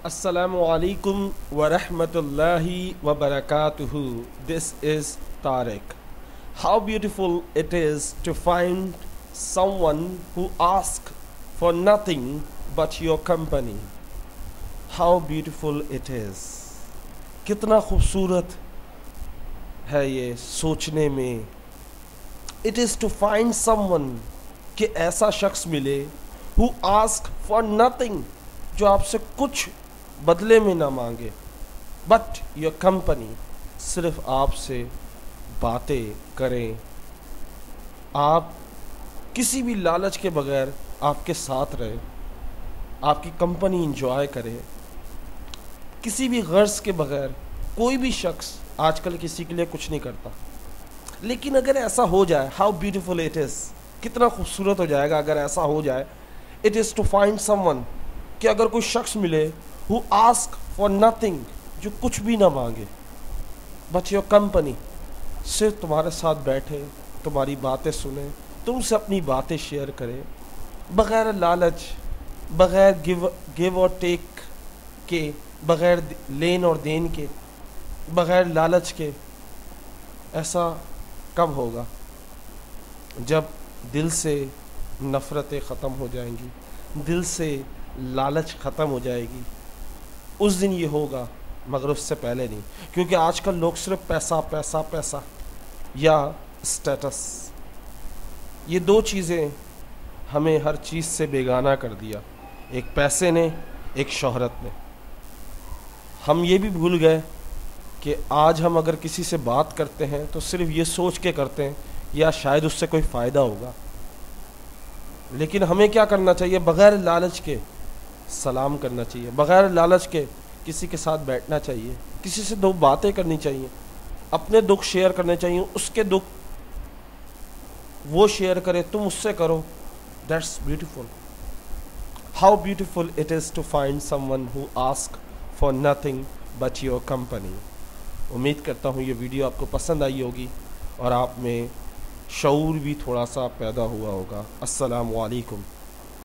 Assalamu alaikum wa rahmatullahi wa barakatuhu. This is Tariq. How beautiful it is to find someone who asks for nothing but your company. How beautiful it is. कितना खूबसूरत है ये सोचने में. It is to find someone कि ऐसा शख्स मिले who ask for nothing, जो आपसे कुछ बदले में ना मांगे, बट योर कंपनी, सिर्फ आपसे बातें करें, आप किसी भी लालच के बगैर आपके साथ रहे, आपकी कंपनी इंजॉय करे, किसी भी गर्ज के बगैर. कोई भी शख्स आजकल किसी के लिए कुछ नहीं करता, लेकिन अगर ऐसा हो जाए, हाउ ब्यूटीफुल इट इज़, कितना खूबसूरत हो जाएगा अगर ऐसा हो जाए. It is to find someone कि अगर कोई शख्स मिले who ask for nothing, जो कुछ भी ना मांगे, but your company, सिर्फ तुम्हारे साथ बैठे, तुम्हारी बातें सुने, तुमसे अपनी बातें शेयर करे, बग़ैर लालच, बग़ैर गिव और टेक के, बग़ैर लेन और देन के, बग़ैर लालच के. ऐसा कब होगा? जब दिल से नफ़रतें ख़त्म हो जाएंगी, दिल से लालच ख़त्म हो जाएगी, उस दिन ये होगा, मगर उससे पहले नहीं. क्योंकि आजकल लोग सिर्फ पैसा पैसा पैसा या स्टेटस, ये दो चीज़ें हमें हर चीज़ से बेगाना कर दिया. एक पैसे ने, एक शोहरत ने. हम ये भी भूल गए कि आज हम अगर किसी से बात करते हैं तो सिर्फ ये सोच के करते हैं या शायद उससे कोई फ़ायदा होगा. लेकिन हमें क्या करना चाहिए? बग़ैर लालच के सलाम करना चाहिए, बग़ैर लालच के किसी के साथ बैठना चाहिए, किसी से दो बातें करनी चाहिए, अपने दुख शेयर करने चाहिए, उसके दुख वो शेयर करे, तुम उससे करो. That's beautiful. How beautiful it is to find someone who ask for nothing but your company. उम्मीद करता हूँ ये वीडियो आपको पसंद आई होगी और आप में शऊर भी थोड़ा सा पैदा हुआ होगा. अस्सलामु अलैकुम.